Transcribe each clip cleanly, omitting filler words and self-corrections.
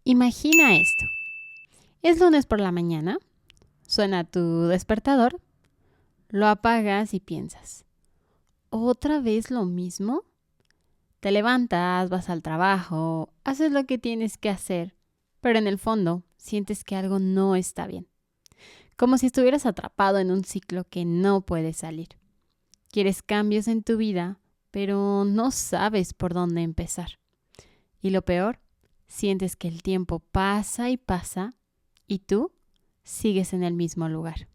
Imagina esto. Es lunes por la mañana, suena tu despertador, lo apagas y piensas, ¿otra vez lo mismo? Te levantas, vas al trabajo, haces lo que tienes que hacer, pero en el fondo sientes que algo no está bien. Como si estuvieras atrapado en un ciclo que no puedes salir. Quieres cambios en tu vida, pero no sabes por dónde empezar. Y lo peor, sientes que el tiempo pasa y pasa y tú sigues en el mismo lugar.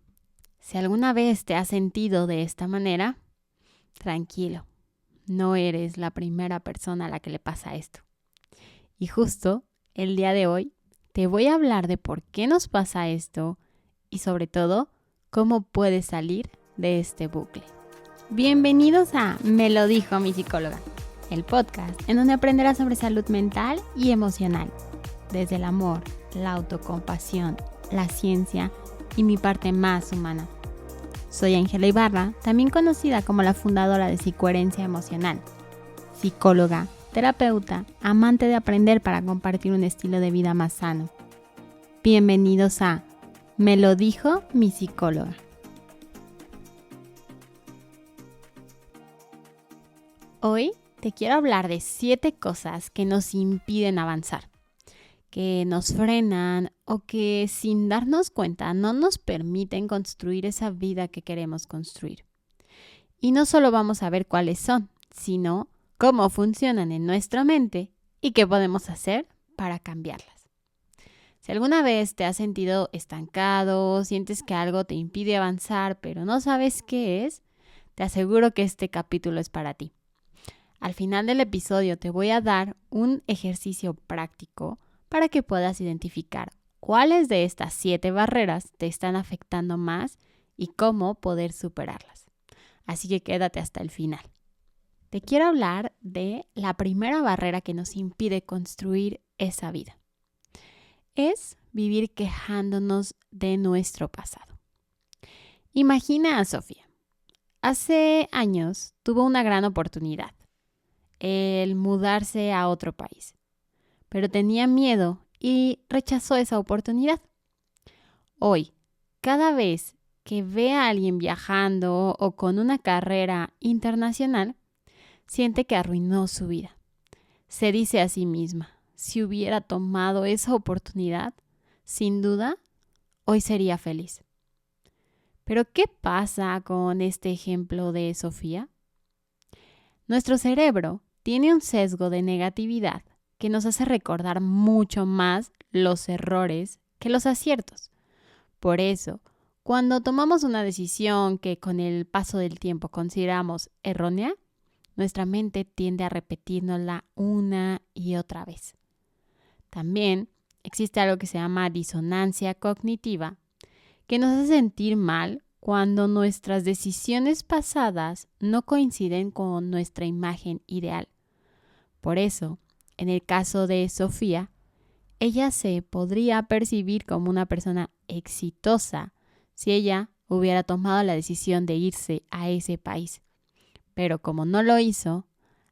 Si alguna vez te has sentido de esta manera, tranquilo, no eres la primera persona a la que le pasa esto. Y justo el día de hoy te voy a hablar de por qué nos pasa esto y sobre todo, cómo puedes salir de este bucle. Bienvenidos a Me lo dijo mi psicóloga, el podcast en donde aprenderás sobre salud mental y emocional, desde el amor, la autocompasión, la ciencia y mi parte más humana. Soy Ángela Ibarra, también conocida como la fundadora de Psicoherencia Emocional, psicóloga, terapeuta, amante de aprender para compartir un estilo de vida más sano. Bienvenidos a Me lo dijo mi psicóloga. Hoy te quiero hablar de 7 cosas que nos impiden avanzar, que nos frenan o que sin darnos cuenta no nos permiten construir esa vida que queremos construir. Y no solo vamos a ver cuáles son, sino cómo funcionan en nuestra mente y qué podemos hacer para cambiarlas. Si alguna vez te has sentido estancado, sientes que algo te impide avanzar, pero no sabes qué es, te aseguro que este capítulo es para ti. Al final del episodio te voy a dar un ejercicio práctico para que puedas identificar cuáles de estas 7 barreras te están afectando más y cómo poder superarlas. Así que quédate hasta el final. Te quiero hablar de la primera barrera que nos impide construir esa vida. Es vivir quejándonos de nuestro pasado. Imagina a Sofía. Hace años tuvo una gran oportunidad, el mudarse a otro país, pero tenía miedo y rechazó esa oportunidad. Hoy, cada vez que ve a alguien viajando o con una carrera internacional, siente que arruinó su vida. Se dice a sí misma, si hubiera tomado esa oportunidad, sin duda, hoy sería feliz. Pero ¿qué pasa con este ejemplo de Sofía? Nuestro cerebro tiene un sesgo de negatividad que nos hace recordar mucho más los errores que los aciertos. Por eso, cuando tomamos una decisión que con el paso del tiempo consideramos errónea, nuestra mente tiende a repetírnosla una y otra vez. También existe algo que se llama disonancia cognitiva, que nos hace sentir mal cuando nuestras decisiones pasadas no coinciden con nuestra imagen ideal. Por eso, en el caso de Sofía, ella se podría percibir como una persona exitosa si ella hubiera tomado la decisión de irse a ese país. Pero como no lo hizo,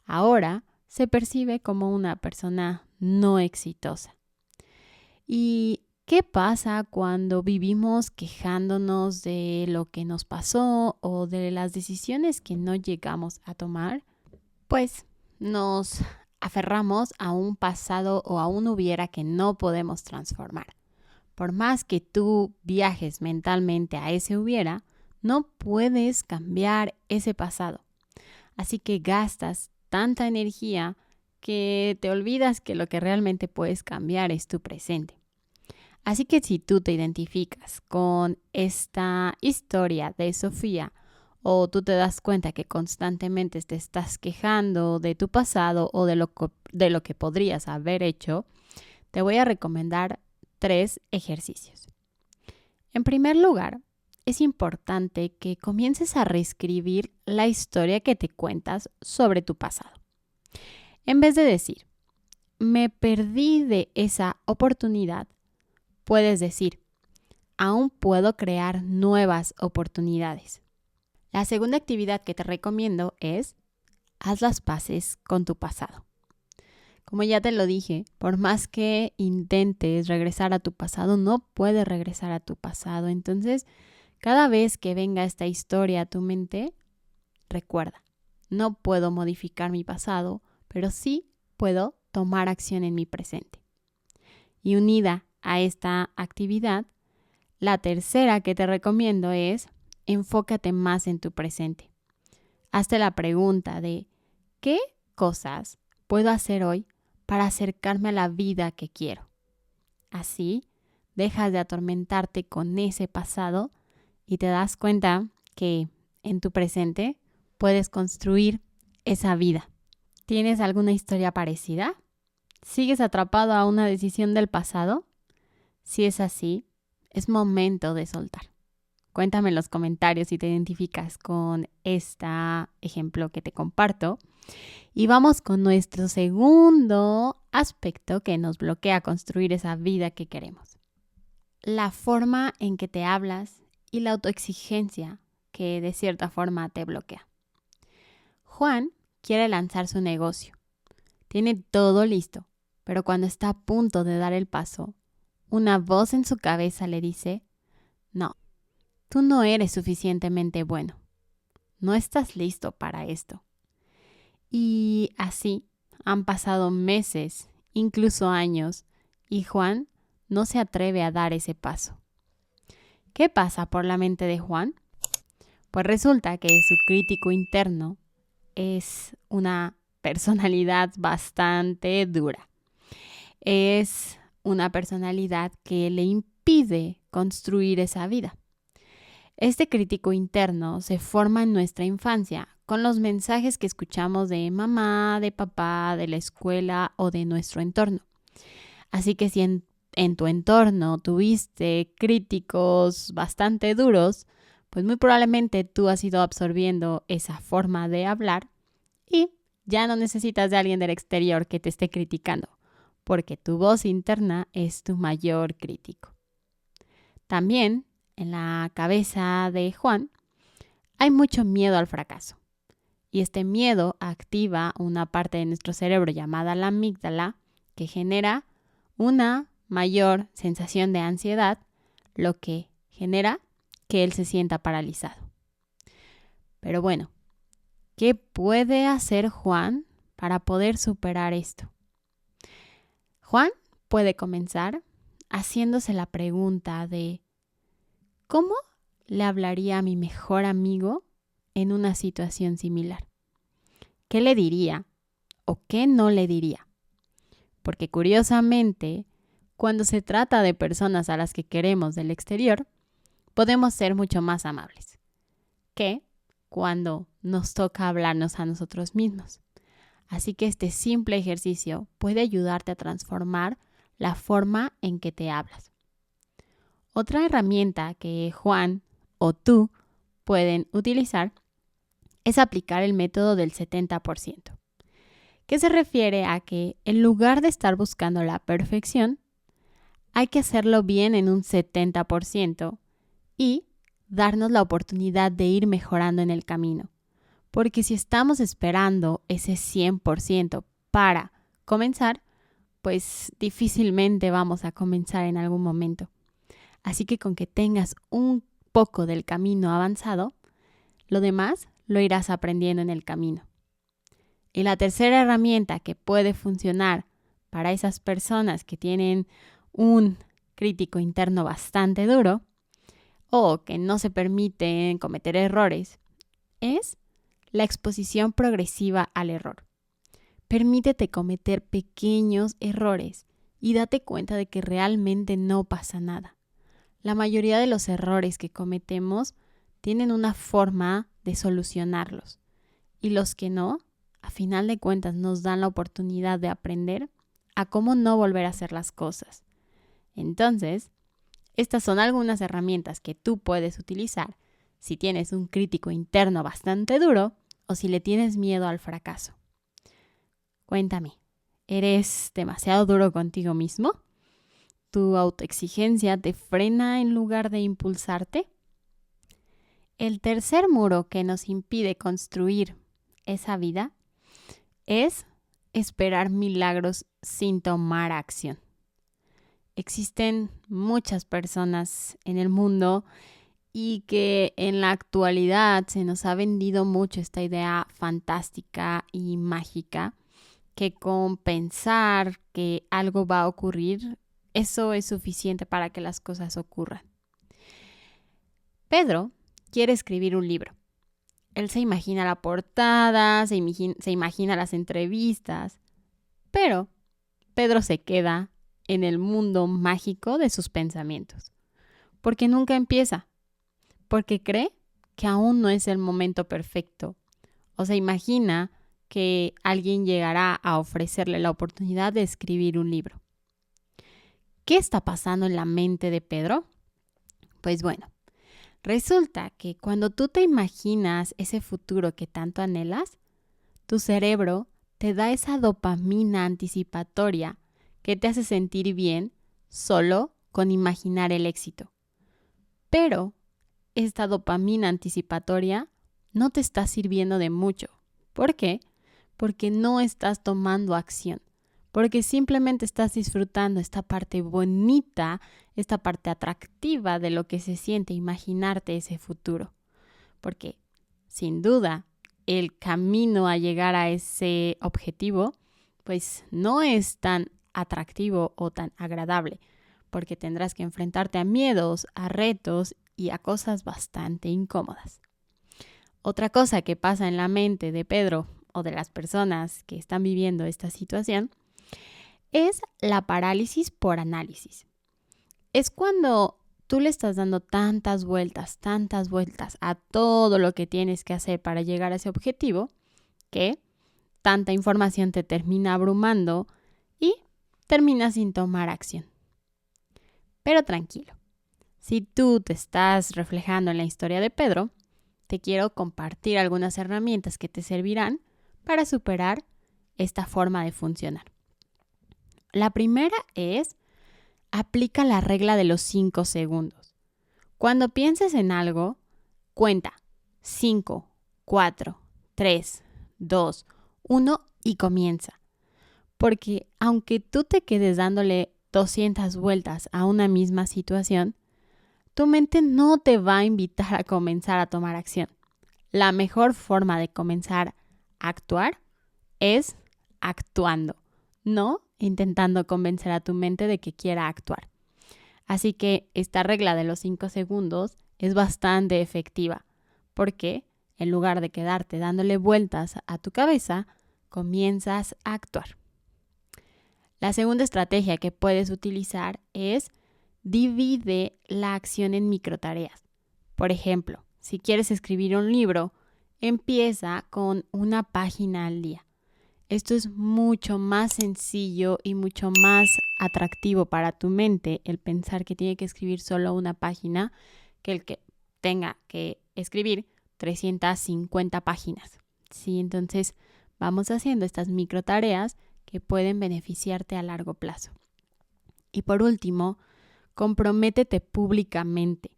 ahora se percibe como una persona no exitosa. ¿Y qué pasa cuando vivimos quejándonos de lo que nos pasó o de las decisiones que no llegamos a tomar? Pues nos aferramos a un pasado o a un hubiera que no podemos transformar. Por más que tú viajes mentalmente a ese hubiera, no puedes cambiar ese pasado. Así que gastas tanta energía que te olvidas que lo que realmente puedes cambiar es tu presente. Así que si tú te identificas con esta historia de Sofía o tú te das cuenta que constantemente te estás quejando de tu pasado o de lo que podrías haber hecho, te voy a recomendar 3 ejercicios. En primer lugar, es importante que comiences a reescribir la historia que te cuentas sobre tu pasado. En vez de decir, me perdí de esa oportunidad, puedes decir, aún puedo crear nuevas oportunidades. La segunda actividad que te recomiendo es, haz las paces con tu pasado. Como ya te lo dije, por más que intentes regresar a tu pasado, no puedes regresar a tu pasado. Entonces, cada vez que venga esta historia a tu mente, recuerda, no puedo modificar mi pasado, pero sí puedo tomar acción en mi presente. Y unida a esta actividad, la tercera que te recomiendo es enfócate más en tu presente. Hazte la pregunta de ¿qué cosas puedo hacer hoy para acercarme a la vida que quiero? Así, dejas de atormentarte con ese pasado y te das cuenta que en tu presente puedes construir esa vida. ¿Tienes alguna historia parecida? ¿Sigues atrapado a una decisión del pasado? Si es así, es momento de soltar. Cuéntame en los comentarios si te identificas con este ejemplo que te comparto. Y vamos con nuestro segundo aspecto que nos bloquea construir esa vida que queremos. La forma en que te hablas y la autoexigencia que de cierta forma te bloquea. Juan quiere lanzar su negocio. Tiene todo listo, pero cuando está a punto de dar el paso, una voz en su cabeza le dice, no, tú no eres suficientemente bueno. No estás listo para esto. Y así han pasado meses, incluso años, y Juan no se atreve a dar ese paso. ¿Qué pasa por la mente de Juan? Pues resulta que su crítico interno es una personalidad bastante dura. Es una personalidad que le impide construir esa vida. Este crítico interno se forma en nuestra infancia con los mensajes que escuchamos de mamá, de papá, de la escuela o de nuestro entorno. Así que si en tu entorno tuviste críticos bastante duros, pues muy probablemente tú has ido absorbiendo esa forma de hablar y ya no necesitas de alguien del exterior que te esté criticando, porque tu voz interna es tu mayor crítico. También en la cabeza de Juan hay mucho miedo al fracaso. Y este miedo activa una parte de nuestro cerebro llamada la amígdala que genera una mayor sensación de ansiedad, lo que genera que él se sienta paralizado. Pero bueno, ¿qué puede hacer Juan para poder superar esto? Juan puede comenzar haciéndose la pregunta de ¿cómo le hablaría a mi mejor amigo en una situación similar? ¿Qué le diría o qué no le diría? Porque curiosamente, cuando se trata de personas a las que queremos del exterior, podemos ser mucho más amables que cuando nos toca hablarnos a nosotros mismos. Así que este simple ejercicio puede ayudarte a transformar la forma en que te hablas. Otra herramienta que Juan o tú pueden utilizar es aplicar el método del 70%, que se refiere a que en lugar de estar buscando la perfección, hay que hacerlo bien en un 70% y darnos la oportunidad de ir mejorando en el camino. Porque si estamos esperando ese 100% para comenzar, pues difícilmente vamos a comenzar en algún momento. Así que con que tengas un poco del camino avanzado, lo demás lo irás aprendiendo en el camino. Y la tercera herramienta que puede funcionar para esas personas que tienen un crítico interno bastante duro o que no se permiten cometer errores es la exposición progresiva al error. Permítete cometer pequeños errores y date cuenta de que realmente no pasa nada. La mayoría de los errores que cometemos tienen una forma de solucionarlos y los que no, a final de cuentas nos dan la oportunidad de aprender a cómo no volver a hacer las cosas. Entonces, estas son algunas herramientas que tú puedes utilizar si tienes un crítico interno bastante duro o si le tienes miedo al fracaso. Cuéntame, ¿eres demasiado duro contigo mismo? ¿Tu autoexigencia te frena en lugar de impulsarte? El tercer muro que nos impide construir esa vida es esperar milagros sin tomar acción. Existen muchas personas en el mundo y que en la actualidad se nos ha vendido mucho esta idea fantástica y mágica que con pensar que algo va a ocurrir, eso es suficiente para que las cosas ocurran. Pedro quiere escribir un libro. Él se imagina la portada, se imagina las entrevistas, pero Pedro se queda en el mundo mágico de sus pensamientos, porque nunca empieza, porque cree que aún no es el momento perfecto, o se imagina que alguien llegará a ofrecerle la oportunidad de escribir un libro. ¿Qué está pasando en la mente de Pedro? Pues bueno, resulta que cuando tú te imaginas ese futuro que tanto anhelas, tu cerebro te da esa dopamina anticipatoria que te hace sentir bien solo con imaginar el éxito. Pero esta dopamina anticipatoria no te está sirviendo de mucho. ¿Por qué? Porque no estás tomando acción. Porque simplemente estás disfrutando esta parte bonita, esta parte atractiva de lo que se siente imaginarte ese futuro. Porque, sin duda, el camino a llegar a ese objetivo, pues no es tan atractivo o tan agradable, porque tendrás que enfrentarte a miedos, a retos y a cosas bastante incómodas. Otra cosa que pasa en la mente de Pedro o de las personas que están viviendo esta situación es la parálisis por análisis. Es cuando tú le estás dando tantas vueltas a todo lo que tienes que hacer para llegar a ese objetivo, que tanta información te termina abrumando y terminas sin tomar acción. Pero tranquilo, si tú te estás reflejando en la historia de Pedro, te quiero compartir algunas herramientas que te servirán para superar esta forma de funcionar. La primera es: aplica la regla de los 5 segundos. Cuando pienses en algo, cuenta 5, 4, 3, 2, 1 y comienza. Porque aunque tú te quedes dándole 200 vueltas a una misma situación, tu mente no te va a invitar a comenzar a tomar acción. La mejor forma de comenzar a actuar es actuando, no intentando convencer a tu mente de que quiera actuar. Así que esta regla de los 5 segundos es bastante efectiva, porque en lugar de quedarte dándole vueltas a tu cabeza, comienzas a actuar. La segunda estrategia que puedes utilizar es: divide la acción en microtareas. Por ejemplo, si quieres escribir un libro, empieza con una página al día. Esto es mucho más sencillo y mucho más atractivo para tu mente, el pensar que tiene que escribir solo una página, que el que tenga que escribir 350 páginas. Sí, entonces vamos haciendo estas microtareas que pueden beneficiarte a largo plazo. Y por último, comprométete públicamente.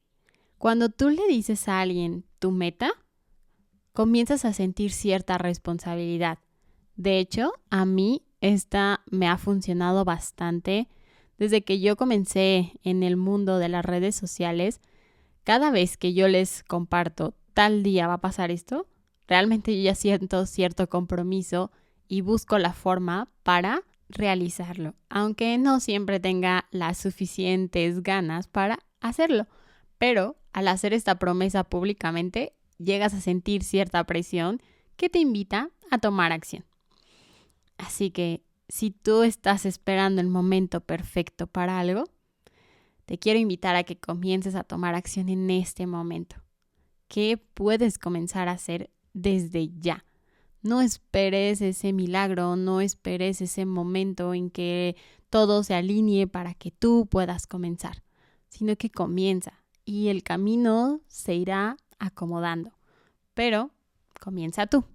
Cuando tú le dices a alguien tu meta, comienzas a sentir cierta responsabilidad. De hecho, a mí esta me ha funcionado bastante. Desde que yo comencé en el mundo de las redes sociales, cada vez que yo les comparto tal día va a pasar esto, realmente yo ya siento cierto compromiso y busco la forma para realizarlo, aunque no siempre tenga las suficientes ganas para hacerlo. Pero al hacer esta promesa públicamente, llegas a sentir cierta presión que te invita a tomar acción. Así que si tú estás esperando el momento perfecto para algo, te quiero invitar a que comiences a tomar acción en este momento. ¿Qué puedes comenzar a hacer desde ya? No esperes ese milagro, no esperes ese momento en que todo se alinee para que tú puedas comenzar, sino que comienza y el camino se irá acomodando. Pero comienza tú.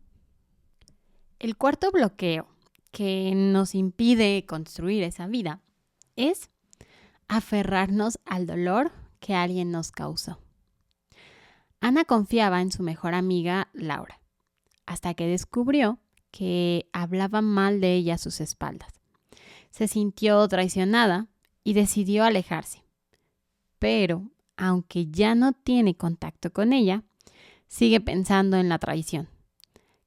El cuarto bloqueo que nos impide construir esa vida es aferrarnos al dolor que alguien nos causó. Ana confiaba en su mejor amiga Laura, hasta que descubrió que hablaba mal de ella a sus espaldas. Se sintió traicionada y decidió alejarse. Pero, aunque ya no tiene contacto con ella, sigue pensando en la traición.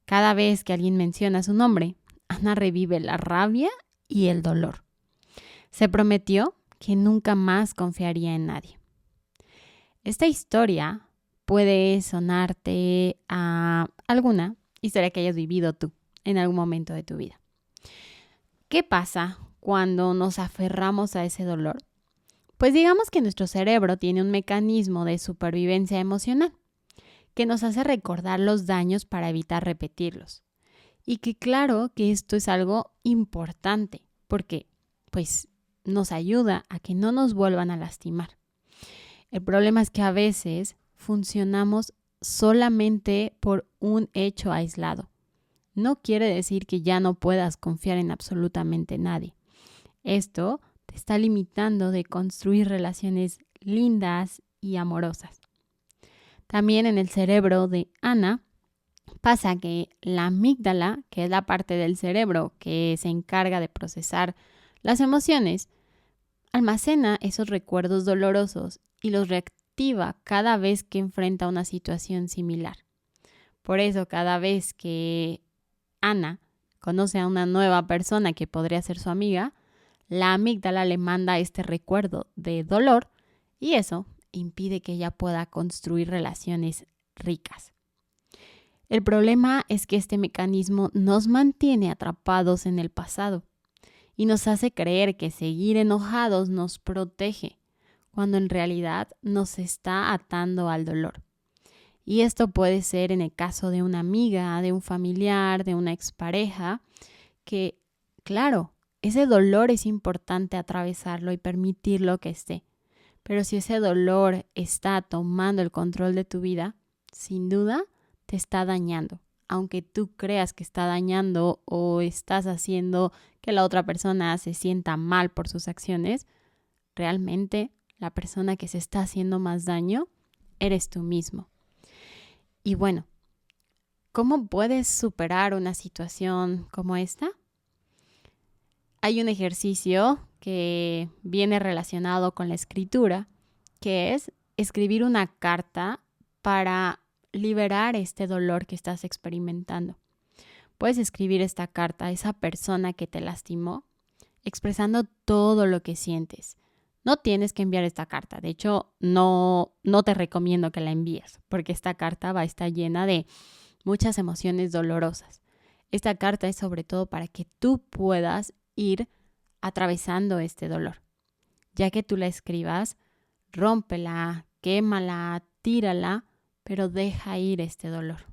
Cada vez que alguien menciona su nombre, Ana revive la rabia y el dolor. Se prometió que nunca más confiaría en nadie. Esta historia puede sonarte a alguna historia que hayas vivido tú en algún momento de tu vida. ¿Qué pasa cuando nos aferramos a ese dolor? Pues digamos que nuestro cerebro tiene un mecanismo de supervivencia emocional que nos hace recordar los daños para evitar repetirlos. Y que claro que esto es algo importante porque pues nos ayuda a que no nos vuelvan a lastimar. El problema es que a veces funcionamos solamente por un hecho aislado. No quiere decir que ya no puedas confiar en absolutamente nadie. Esto te está limitando de construir relaciones lindas y amorosas. También en el cerebro de Ana pasa que la amígdala, que es la parte del cerebro que se encarga de procesar las emociones, almacena esos recuerdos dolorosos y los reactiva cada vez que enfrenta una situación similar. Por eso, cada vez que Ana conoce a una nueva persona que podría ser su amiga, la amígdala le manda este recuerdo de dolor y eso impide que ella pueda construir relaciones ricas. El problema es que este mecanismo nos mantiene atrapados en el pasado y nos hace creer que seguir enojados nos protege, cuando en realidad nos está atando al dolor. Y esto puede ser en el caso de una amiga, de un familiar, de una expareja, que, claro, ese dolor es importante atravesarlo y permitirlo que esté. Pero si ese dolor está tomando el control de tu vida, sin duda te está dañando. Aunque tú creas que está dañando o estás haciendo que la otra persona se sienta mal por sus acciones, realmente la persona que se está haciendo más daño eres tú mismo. Y bueno, ¿cómo puedes superar una situación como esta? Hay un ejercicio que viene relacionado con la escritura, que es escribir una carta para liberar este dolor que estás experimentando. Puedes escribir esta carta a esa persona que te lastimó, expresando todo lo que sientes. No tienes que enviar esta carta. De hecho, no te recomiendo que la envíes, porque esta carta va a estar llena de muchas emociones dolorosas. Esta carta es sobre todo para que tú puedas ir atravesando este dolor. Ya que tú la escribas, rómpela, quémala, tírala, pero deja ir este dolor.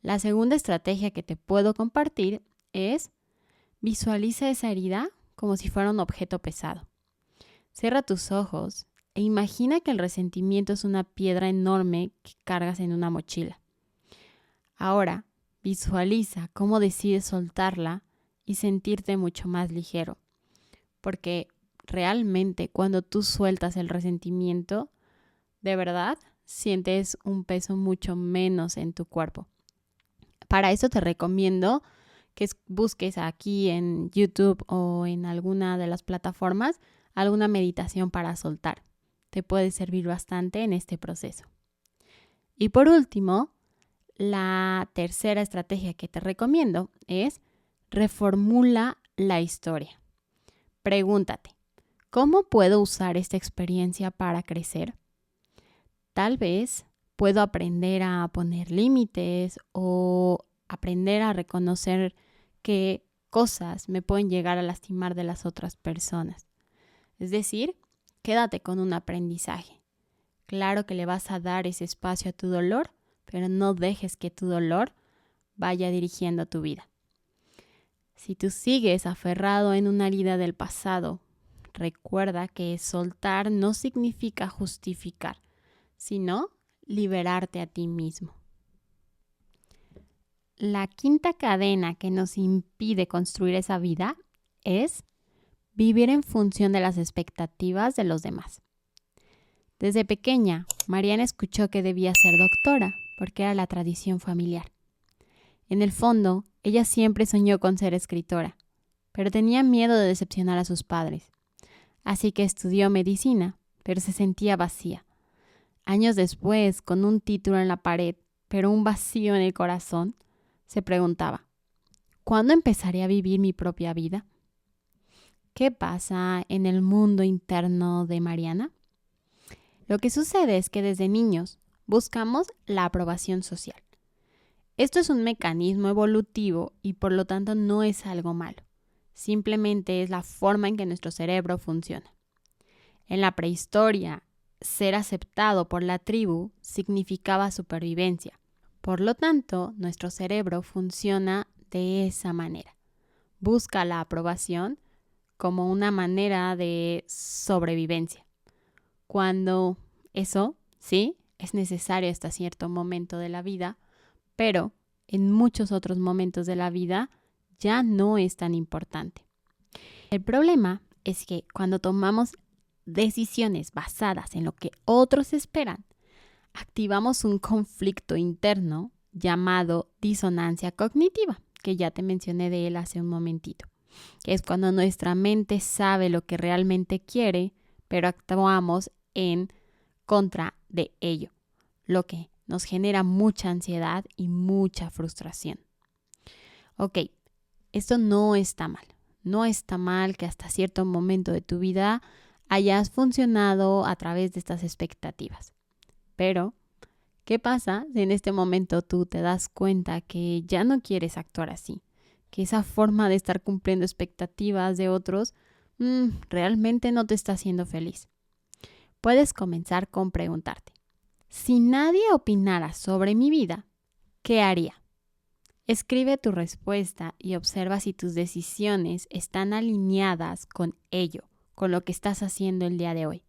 La segunda estrategia que te puedo compartir es visualiza esa herida como si fuera un objeto pesado. Cierra tus ojos e imagina que el resentimiento es una piedra enorme que cargas en una mochila. Ahora, visualiza cómo decides soltarla y sentirte mucho más ligero. Porque realmente cuando tú sueltas el resentimiento, de verdad sientes un peso mucho menos en tu cuerpo. Para eso te recomiendo que busques aquí en YouTube o en alguna de las plataformas alguna meditación para soltar. Te puede servir bastante en este proceso. Y por último, la tercera estrategia que te recomiendo es reformula la historia. Pregúntate, ¿cómo puedo usar esta experiencia para crecer? Tal vez puedo aprender a poner límites o aprender a reconocer qué cosas me pueden llegar a lastimar de las otras personas. Es decir, quédate con un aprendizaje. Claro que le vas a dar ese espacio a tu dolor, pero no dejes que tu dolor vaya dirigiendo tu vida. Si tú sigues aferrado en una herida del pasado, recuerda que soltar no significa justificar, sino liberarte a ti mismo. La quinta cadena que nos impide construir esa vida es vivir en función de las expectativas de los demás. Desde pequeña, Mariana escuchó que debía ser doctora porque era la tradición familiar. En el fondo, ella siempre soñó con ser escritora, pero tenía miedo de decepcionar a sus padres. Así que estudió medicina, pero se sentía vacía. Años después, con un título en la pared, pero un vacío en el corazón, se preguntaba, ¿cuándo empezaré a vivir mi propia vida? ¿Qué pasa en el mundo interno de Mariana? Lo que sucede es que desde niños buscamos la aprobación social. Esto es un mecanismo evolutivo y por lo tanto no es algo malo. Simplemente es la forma en que nuestro cerebro funciona. En la prehistoria, ser aceptado por la tribu significaba supervivencia. Por lo tanto, nuestro cerebro funciona de esa manera. Busca la aprobación como una manera de sobrevivencia. Cuando eso, sí, es necesario hasta cierto momento de la vida, pero en muchos otros momentos de la vida ya no es tan importante. El problema es que cuando tomamos decisiones basadas en lo que otros esperan, activamos un conflicto interno llamado disonancia cognitiva, que ya te mencioné de él hace un momentito, que es cuando nuestra mente sabe lo que realmente quiere, pero actuamos en contra de ello, lo que nos genera mucha ansiedad y mucha frustración. Ok, esto no está mal. No está mal que hasta cierto momento de tu vida hayas funcionado a través de estas expectativas. Pero, ¿qué pasa si en este momento tú te das cuenta que ya no quieres actuar así? Que esa forma de estar cumpliendo expectativas de otros realmente no te está haciendo feliz. Puedes comenzar con preguntarte, si nadie opinara sobre mi vida, ¿qué haría? Escribe tu respuesta y observa si tus decisiones están alineadas con ello, con lo que estás haciendo el día de hoy.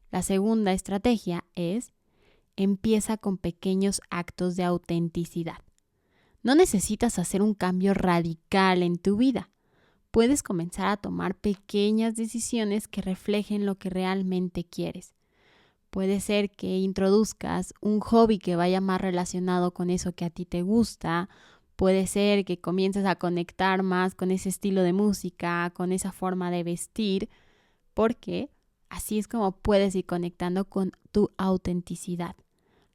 La segunda estrategia es, empieza con pequeños actos de autenticidad. No necesitas hacer un cambio radical en tu vida. Puedes comenzar a tomar pequeñas decisiones que reflejen lo que realmente quieres. Puede ser que introduzcas un hobby que vaya más relacionado con eso que a ti te gusta. Puede ser que comiences a conectar más con ese estilo de música, con esa forma de vestir, porque así es como puedes ir conectando con tu autenticidad.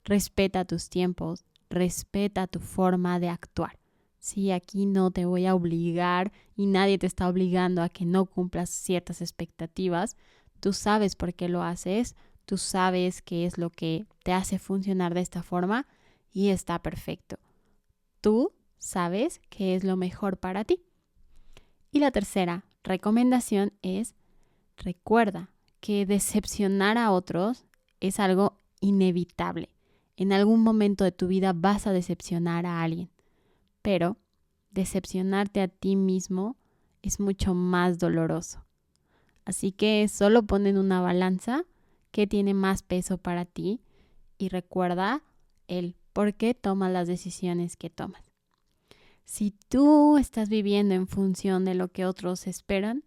Respeta tus tiempos, respeta tu forma de actuar. Sí, aquí no te voy a obligar y nadie te está obligando a que no cumplas ciertas expectativas. Tú sabes por qué lo haces. Tú sabes qué es lo que te hace funcionar de esta forma y está perfecto. Tú sabes qué es lo mejor para ti. Y la tercera recomendación es, recuerda que decepcionar a otros es algo inevitable. En algún momento de tu vida vas a decepcionar a alguien, pero decepcionarte a ti mismo es mucho más doloroso. Así que solo pon en una balanza qué tiene más peso para ti y recuerda el por qué tomas las decisiones que tomas. Si tú estás viviendo en función de lo que otros esperan,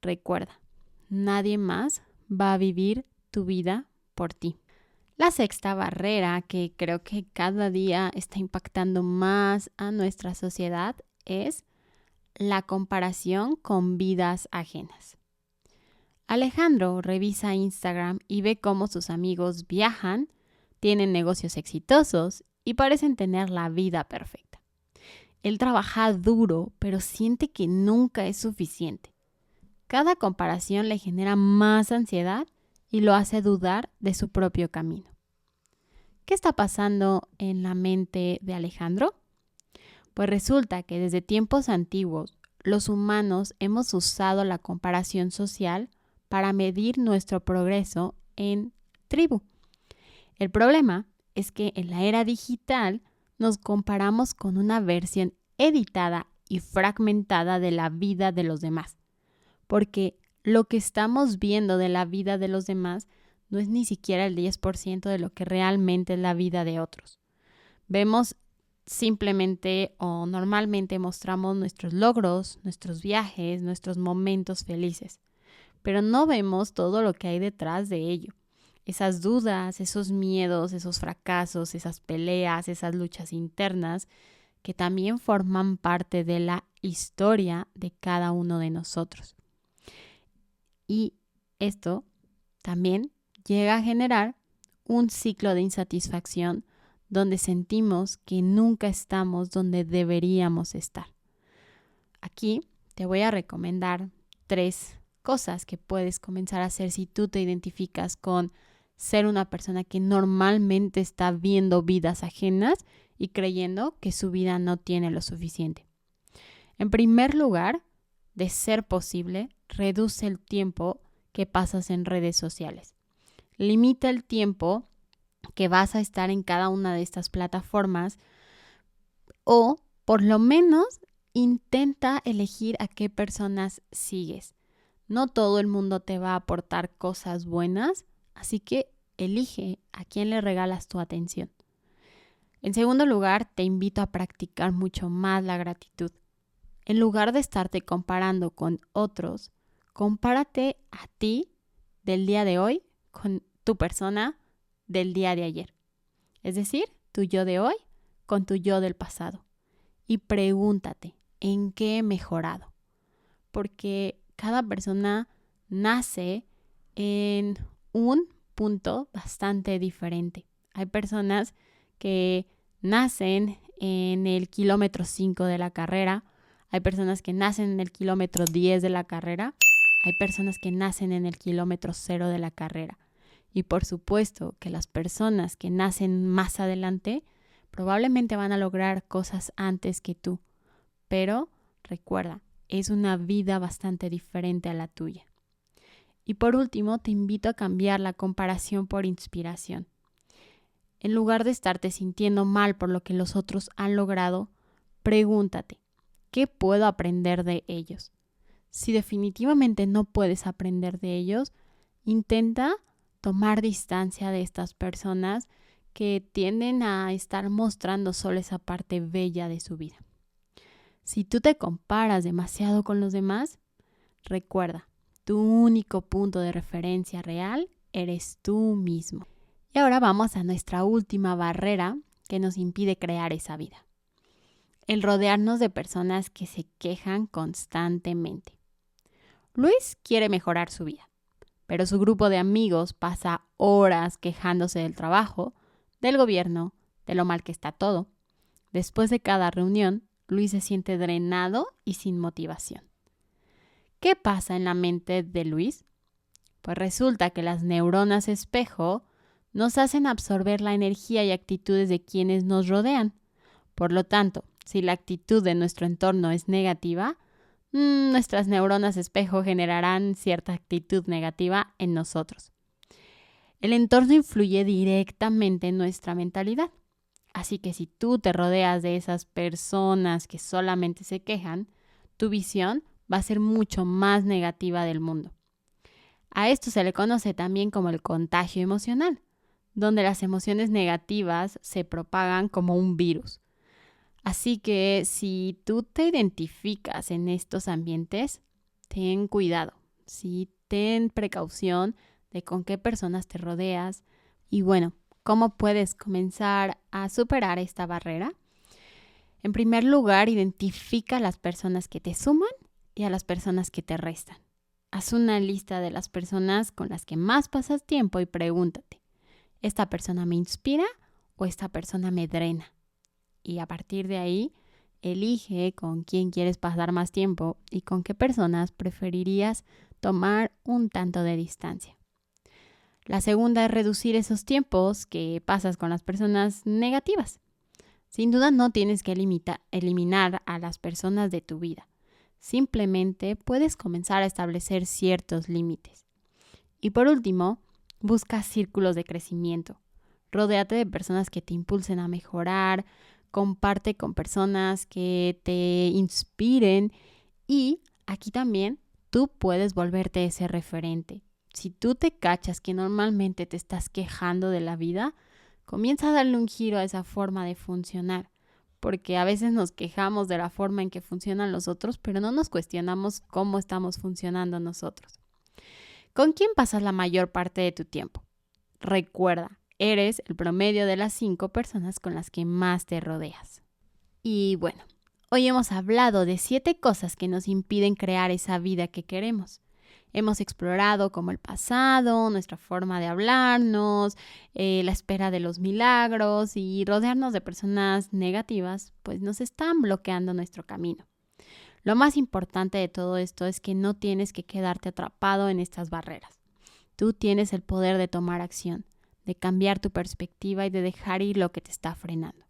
recuerda, nadie más va a vivir tu vida por ti. La sexta barrera que creo que cada día está impactando más a nuestra sociedad es la comparación con vidas ajenas. Alejandro revisa Instagram y ve cómo sus amigos viajan, tienen negocios exitosos y parecen tener la vida perfecta. Él trabaja duro, pero siente que nunca es suficiente. Cada comparación le genera más ansiedad y lo hace dudar de su propio camino. ¿Qué está pasando en la mente de Alejandro? Pues resulta que desde tiempos antiguos, los humanos hemos usado la comparación social para medir nuestro progreso en tribu. El problema es que en la era digital nos comparamos con una versión editada y fragmentada de la vida de los demás, porque lo que estamos viendo de la vida de los demás no es ni siquiera el 10% de lo que realmente es la vida de otros. Vemos simplemente o normalmente mostramos nuestros logros, nuestros viajes, nuestros momentos felices, pero no vemos todo lo que hay detrás de ello. Esas dudas, esos miedos, esos fracasos, esas peleas, esas luchas internas que también forman parte de la historia de cada uno de nosotros. Y esto también llega a generar un ciclo de insatisfacción donde sentimos que nunca estamos donde deberíamos estar. Aquí te voy a recomendar 3 cosas que puedes comenzar a hacer si tú te identificas con ser una persona que normalmente está viendo vidas ajenas y creyendo que su vida no tiene lo suficiente. En primer lugar, de ser posible, reduce el tiempo que pasas en redes sociales. Limita el tiempo que vas a estar en cada una de estas plataformas o por lo menos intenta elegir a qué personas sigues. No todo el mundo te va a aportar cosas buenas, así que elige a quién le regalas tu atención. En segundo lugar, te invito a practicar mucho más la gratitud. En lugar de estarte comparando con otros, compárate a ti del día de hoy con tu persona del día de ayer. Es decir, tu yo de hoy con tu yo del pasado. Y pregúntate, ¿en qué he mejorado? Porque cada persona nace en un punto bastante diferente. Hay personas que nacen en el kilómetro 5 de la carrera, hay personas que nacen en el kilómetro 10 de la carrera, hay personas que nacen en el kilómetro 0 de la carrera. Y por supuesto que las personas que nacen más adelante probablemente van a lograr cosas antes que tú. Pero recuerda, es una vida bastante diferente a la tuya. Y por último, te invito a cambiar la comparación por inspiración. En lugar de estarte sintiendo mal por lo que los otros han logrado, pregúntate, ¿qué puedo aprender de ellos? Si definitivamente no puedes aprender de ellos, intenta tomar distancia de estas personas que tienden a estar mostrando solo esa parte bella de su vida. Si tú te comparas demasiado con los demás, recuerda, tu único punto de referencia real eres tú mismo. Y ahora vamos a nuestra última barrera que nos impide crear esa vida. El rodearnos de personas que se quejan constantemente. Luis quiere mejorar su vida, pero su grupo de amigos pasa horas quejándose del trabajo, del gobierno, de lo mal que está todo. Después de cada reunión, Luis se siente drenado y sin motivación. ¿Qué pasa en la mente de Luis? Pues resulta que las neuronas espejo nos hacen absorber la energía y actitudes de quienes nos rodean. Por lo tanto, si la actitud de nuestro entorno es negativa, nuestras neuronas espejo generarán cierta actitud negativa en nosotros. El entorno influye directamente en nuestra mentalidad. Así que si tú te rodeas de esas personas que solamente se quejan, tu visión va a ser mucho más negativa del mundo. A esto se le conoce también como el contagio emocional, donde las emociones negativas se propagan como un virus. Así que si tú te identificas en estos ambientes, ten cuidado, ¿sí? Ten precaución de con qué personas te rodeas y bueno, ¿cómo puedes comenzar a superar esta barrera? En primer lugar, identifica a las personas que te suman y a las personas que te restan. Haz una lista de las personas con las que más pasas tiempo y pregúntate, ¿esta persona me inspira o esta persona me drena? Y a partir de ahí, elige con quién quieres pasar más tiempo y con qué personas preferirías tomar un tanto de distancia. La segunda es reducir esos tiempos que pasas con las personas negativas. Sin duda no tienes que eliminar a las personas de tu vida. Simplemente puedes comenzar a establecer ciertos límites. Y por último, busca círculos de crecimiento. Rodéate de personas que te impulsen a mejorar, comparte con personas que te inspiren y aquí también tú puedes volverte ese referente. Si tú te cachas que normalmente te estás quejando de la vida, comienza a darle un giro a esa forma de funcionar, porque a veces nos quejamos de la forma en que funcionan los otros, pero no nos cuestionamos cómo estamos funcionando nosotros. ¿Con quién pasas la mayor parte de tu tiempo? Recuerda, eres el promedio de las 5 personas con las que más te rodeas. Y bueno, hoy hemos hablado de 7 cosas que nos impiden crear esa vida que queremos. Hemos explorado como el pasado, nuestra forma de hablarnos, la espera de los milagros y rodearnos de personas negativas, pues nos están bloqueando nuestro camino. Lo más importante de todo esto es que no tienes que quedarte atrapado en estas barreras. Tú tienes el poder de tomar acción, de cambiar tu perspectiva y de dejar ir lo que te está frenando.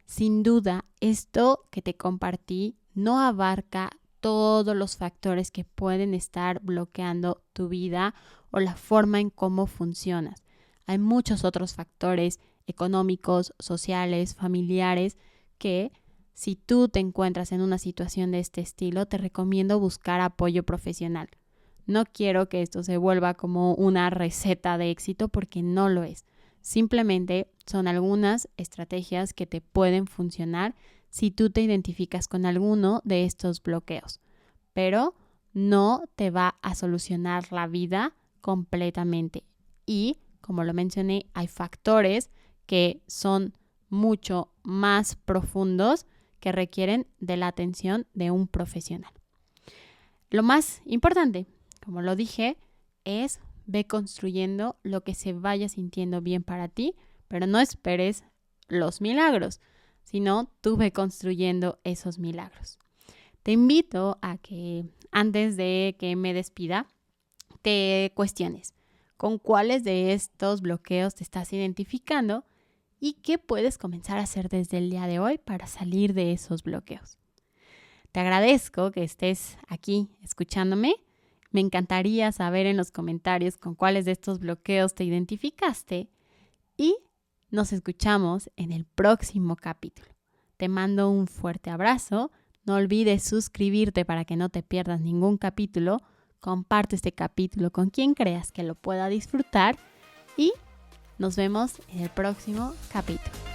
Sin duda, esto que te compartí no abarca todos los factores que pueden estar bloqueando tu vida o la forma en cómo funcionas. Hay muchos otros factores económicos, sociales, familiares que si tú te encuentras en una situación de este estilo, te recomiendo buscar apoyo profesional. No quiero que esto se vuelva como una receta de éxito porque no lo es. Simplemente son algunas estrategias que te pueden funcionar si tú te identificas con alguno de estos bloqueos, pero no te va a solucionar la vida completamente. Y, como lo mencioné, hay factores que son mucho más profundos que requieren de la atención de un profesional. Lo más importante, como lo dije, es ve construyendo lo que se vaya sintiendo bien para ti, pero no esperes los milagros, sino tú ve construyendo esos milagros. Te invito a que antes de que me despida, te cuestiones con cuáles de estos bloqueos te estás identificando y qué puedes comenzar a hacer desde el día de hoy para salir de esos bloqueos. Te agradezco que estés aquí escuchándome. Me encantaría saber en los comentarios con cuáles de estos bloqueos te identificaste y nos escuchamos en el próximo capítulo. Te mando un fuerte abrazo. No olvides suscribirte para que no te pierdas ningún capítulo. Comparte este capítulo con quien creas que lo pueda disfrutar y nos vemos en el próximo capítulo.